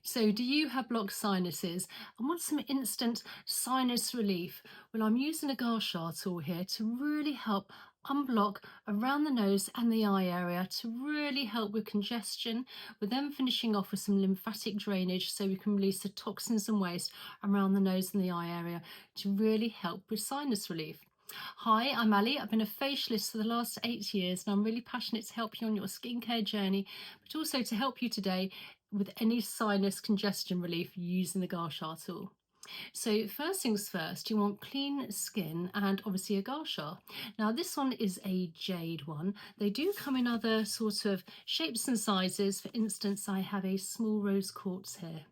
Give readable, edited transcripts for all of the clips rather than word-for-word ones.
So, do you have blocked sinuses and want some instant sinus relief? Well, I'm using a Gua Sha tool here to really help unblock around the nose and the eye area to really help with congestion. We're then finishing off with some lymphatic drainage so we can release the toxins and waste around the nose and the eye area to really help with sinus relief. Hi, I'm Ali. I've been a facialist for the last 8 years and I'm really passionate to help you on your skincare journey, but also to help you today with any sinus congestion relief using the Gua Sha tool. So first things first, you want clean skin and obviously a Gua Sha. Now this one is a jade one. They do come in other sort of shapes and sizes. For instance, I have a small rose quartz here.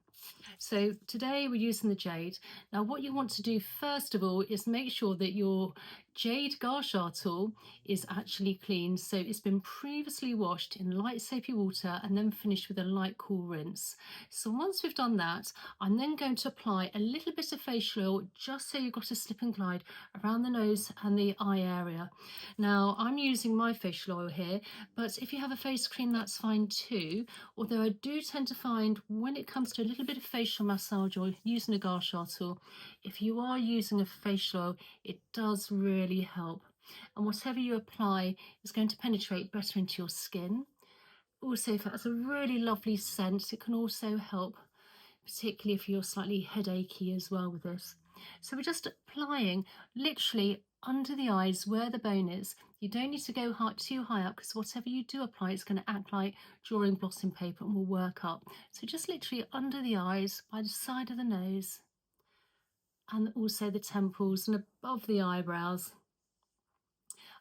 So today we're using the jade. Now what you want to do first of all is make sure that your jade Gua Sha tool is actually clean. So it's been previously washed in light soapy water and then finished with a light cool rinse. So once we've done that, I'm then going to apply a little bit of facial oil just so you've got a slip and glide around the nose and the eye area. Now I'm using my facial oil here, but if you have a face cream that's fine too, although I do tend to find when it comes to a little bit of facial massage oil using a Gua Sha tool, if you are using a facial oil, it does really help. And whatever you apply is going to penetrate better into your skin. Also, if it has a really lovely scent, it can also help, particularly if you're slightly headachy as well with this. So we're just applying literally under the eyes where the bone is. You don't need to go too high up because whatever you do apply, it's going to act like drawing blotting paper and will work up. So just literally under the eyes, by the side of the nose, and also the temples and above the eyebrows.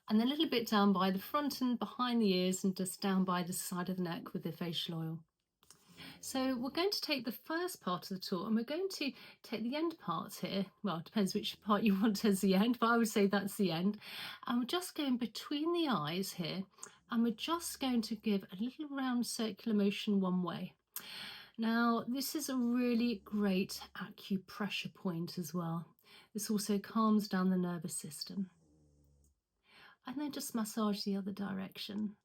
And then a little bit down by the front and behind the ears and just down by the side of the neck with the facial oil. So we're going to take the first part of the tool and we're going to take the end part here. Well, it depends which part you want as the end, but I would say that's the end. And we're just going between the eyes here and we're just going to give a little round circular motion one way. Now, this is a really great acupressure point as well. This also calms down the nervous system. And then just massage the other direction.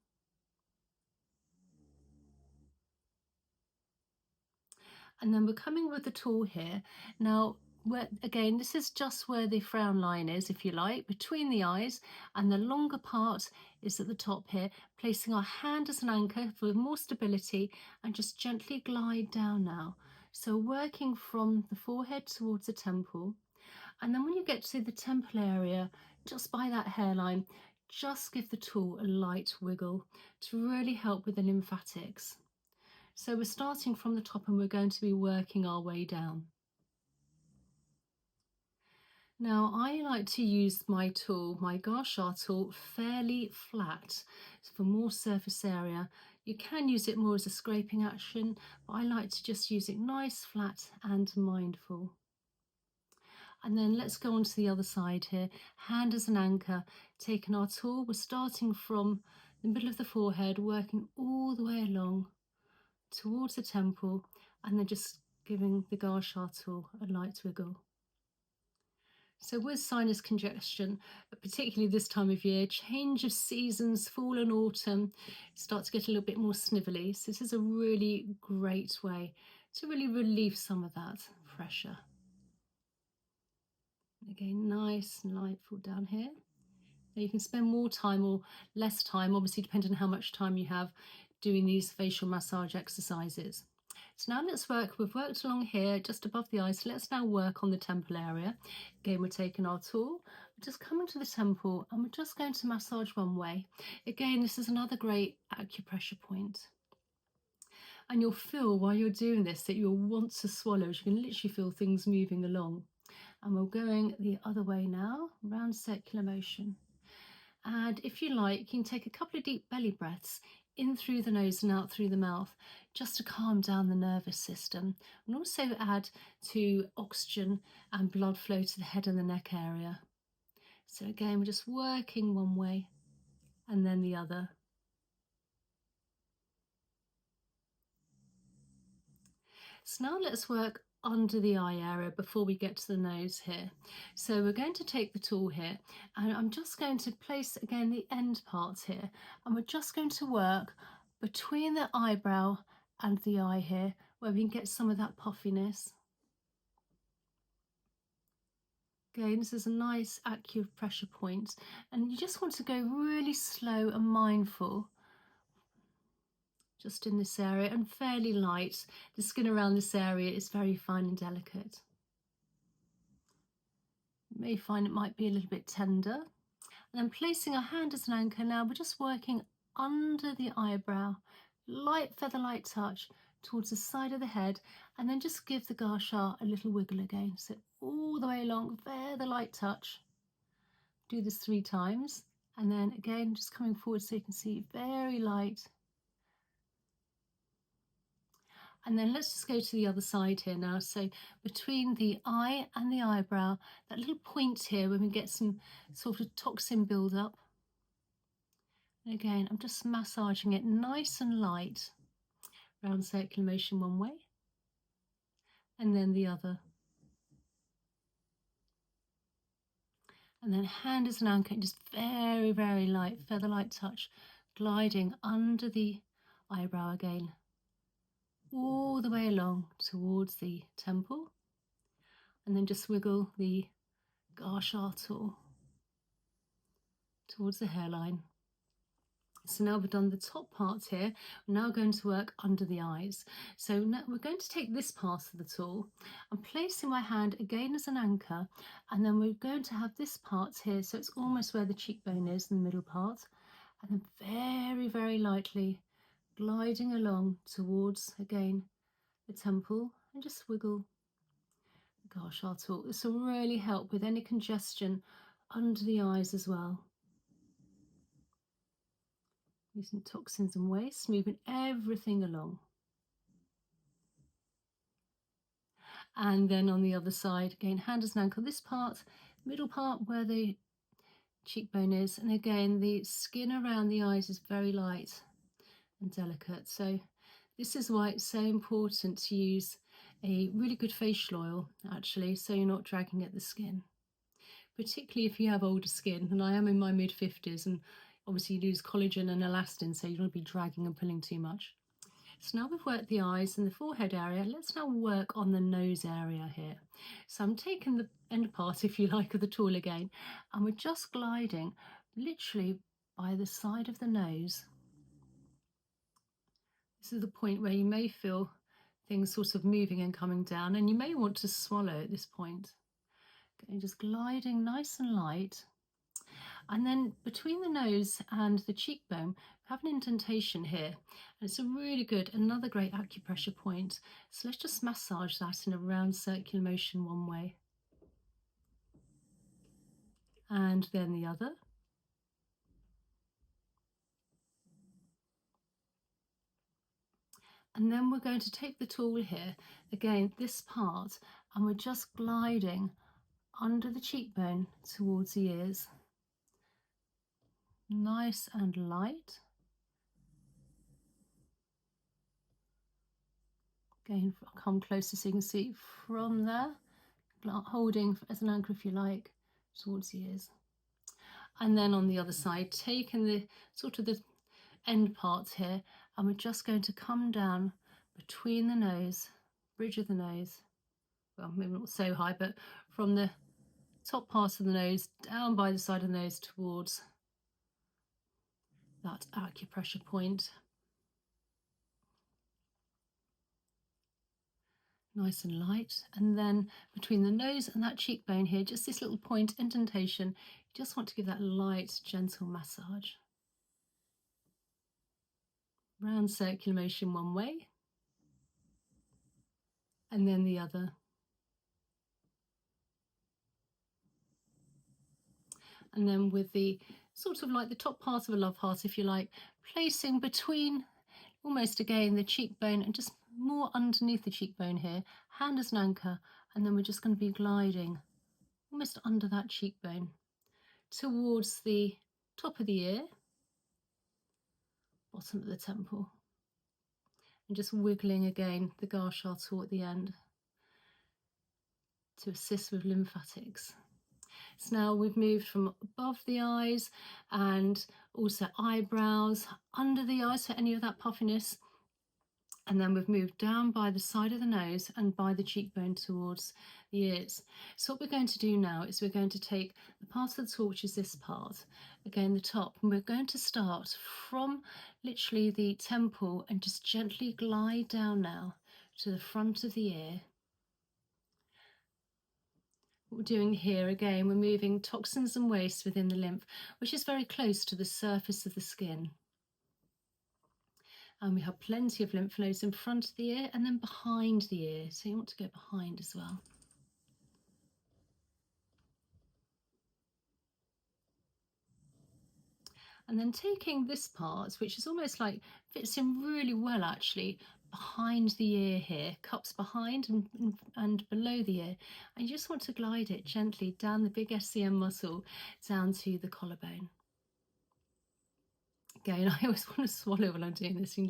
And then we're coming with the tool here. Now, again, this is just where the frown line is, if you like, between the eyes, and the longer part is at the top here, placing our hand as an anchor for more stability and just gently glide down now. So working from the forehead towards the temple. And then when you get to the temple area, just by that hairline, just give the tool a light wiggle to really help with the lymphatics. So we're starting from the top and we're going to be working our way down. Now I like to use my tool, my Gua Sha tool, fairly flat for more surface area. You can use it more as a scraping action, but I like to just use it nice, flat and mindful. And then let's go on to the other side here. Hand as an anchor, taking our tool, we're starting from the middle of the forehead, working all the way along towards the temple, and then just giving the Gua Sha tool a light wiggle. So with sinus congestion, particularly this time of year, change of seasons, fall and autumn, start to get a little bit more snivelly. So this is a really great way to really relieve some of that pressure. Again, nice and lightful down here. Now you can spend more time or less time, obviously depending on how much time you have, doing these facial massage exercises. So now let's work, we've worked along here just above the eyes, so let's now work on the temple area. Again, we're taking our tool, we're just coming to the temple and we're just going to massage one way. Again, this is another great acupressure point. And you'll feel while you're doing this that you'll want to swallow, you can literally feel things moving along. And we're going the other way now, round circular motion. And if you like, you can take a couple of deep belly breaths in through the nose and out through the mouth, just to calm down the nervous system, and also add to oxygen and blood flow to the head and the neck area. So again, we're just working one way and then the other. So now let's work under the eye area before we get to the nose here. So we're going to take the tool here and I'm just going to place again the end parts here, and we're just going to work between the eyebrow and the eye here, where we can get some of that puffiness. Again, this is a nice acupressure point, and you just want to go really slow and mindful just in this area, and fairly light. The skin around this area is very fine and delicate. You may find it might be a little bit tender. And then placing our hand as an anchor, now we're just working under the eyebrow, light feather-light touch towards the side of the head, and then just give the Gua Sha a little wiggle again. So all the way along, feather-light touch. Do this 3 times, and then again just coming forward so you can see very light. And then let's just go to the other side here now. So between the eye and the eyebrow, that little point here where we get some sort of toxin build-up. And again, I'm just massaging it nice and light, round circular motion one way, and then the other. And then hand as an anchor, just very, very light, feather-light touch, gliding under the eyebrow again, all the way along towards the temple, and then just wiggle the Gua Sha tool towards the hairline. So now we've done the top part here, we're now going to work under the eyes. So now we're going to take this part of the tool. I'm placing my hand again as an anchor, and then we're going to have this part here, so it's almost where the cheekbone is in the middle part, and then very, very lightly gliding along towards, again, the temple, and just wiggle the Gua Sha tool. This will really help with any congestion under the eyes as well. Using toxins and waste, moving everything along. And then on the other side, again, hand as an ankle, this part, middle part where the cheekbone is, and again, the skin around the eyes is very light and delicate. So this is why it's so important to use a really good facial oil, actually, so you're not dragging at the skin. Particularly if you have older skin, and I am in my mid-50s, and obviously you lose collagen and elastin, so you don't be dragging and pulling too much. So now we've worked the eyes and the forehead area, let's now work on the nose area here. So I'm taking the end part, if you like, of the tool again, and we're just gliding literally by the side of the nose. This is the point where you may feel things sort of moving and coming down, and you may want to swallow at this point. Okay, just gliding nice and light. And then between the nose and the cheekbone, we have an indentation here. And it's a really good, another great acupressure point. So let's just massage that in a round circular motion one way. And then the other. And then we're going to take the tool here, again, this part, and we're just gliding under the cheekbone towards the ears. Nice and light. Again, I'll come closer so you can see from there, holding as an anchor if you like, towards the ears. And then on the other side, taking the sort of the end part here, and we're just going to come down between the nose, bridge of the nose, well, maybe not so high, but from the top part of the nose down by the side of the nose towards that acupressure point. Nice and light. And then between the nose and that cheekbone here, just this little point indentation, you just want to give that light, gentle massage. Round circular motion one way, and then the other. And then with the sort of like the top part of a love heart, if you like, placing between almost again the cheekbone and just more underneath the cheekbone here, hand as an anchor, and then we're just going to be gliding almost under that cheekbone towards the top of the ear, bottom of the temple, and just wiggling again the Gua Sha tool at the end to assist with lymphatics. So now we've moved from above the eyes and also eyebrows, under the eyes for any of that puffiness, And then we've moved down by the side of the nose and by the cheekbone towards the ears. So what we're going to do now is we're going to take the part of the tool, which is this part, again the top, and we're going to start from literally the temple and just gently glide down now to the front of the ear. What we're doing here, again, we're moving toxins and waste within the lymph, which is very close to the surface of the skin. And we have plenty of lymph nodes in front of the ear and then behind the ear. So you want to go behind as well. And then taking this part, which is almost like fits in really well actually, behind the ear here, cups behind and below the ear. And you just want to glide it gently down the big SCM muscle down to the collarbone. Again, I always want to swallow when I'm doing this. You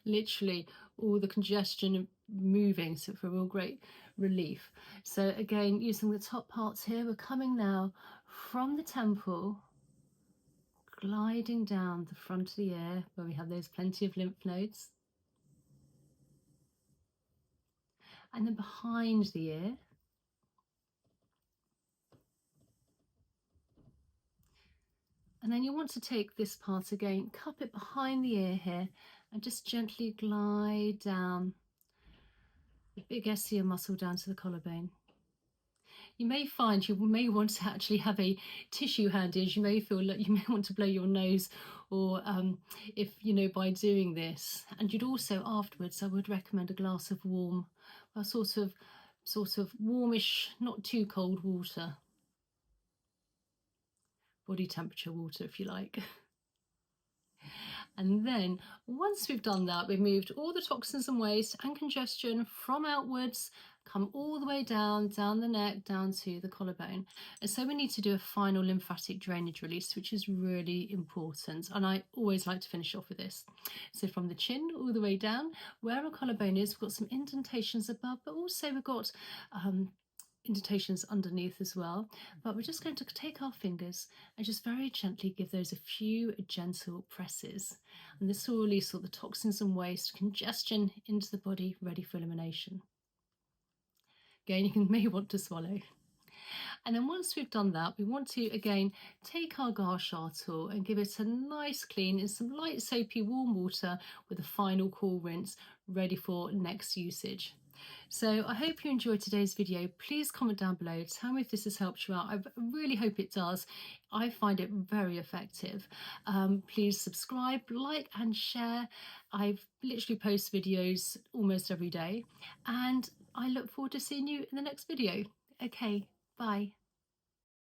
literally feel all the congestion moving, so for a real great relief. So again, using the top parts here, we're coming now from the temple, gliding down the front of the ear where we have those plenty of lymph nodes, and then behind the ear. And then you want to take this part again, cup it behind the ear here, and just gently glide down the big SCM muscle down to the collarbone. You may find you may want to actually have a tissue handy, as you may feel like you may want to blow your nose, or if you know, by doing this. And you'd also afterwards, I would recommend a glass of warm, well, sort of warmish, not too cold water, body temperature water if you like. And then once we've done that, we've moved all the toxins and waste and congestion from outwards, come all the way down the neck, down to the collarbone. And so we need to do a final lymphatic drainage release, which is really important. And I always like to finish off with this. So from the chin all the way down, where our collarbone is, we've got some indentations above, but also we've got indentations underneath as well. But we're just going to take our fingers and just very gently give those a few gentle presses, and this will release all the toxins and waste, congestion into the body, ready for elimination. Again, you may want to swallow. And then once we've done that, we want to again take our Gua Sha tool and give it a nice clean in some light soapy warm water with a final cool rinse, ready for next usage. So I hope you enjoyed today's video. Please comment down below, tell me if this has helped you out. I really hope it does. I find it very effective. Please subscribe, like and share. I've literally post videos almost every day, and I look forward to seeing you in the next video. Okay, bye.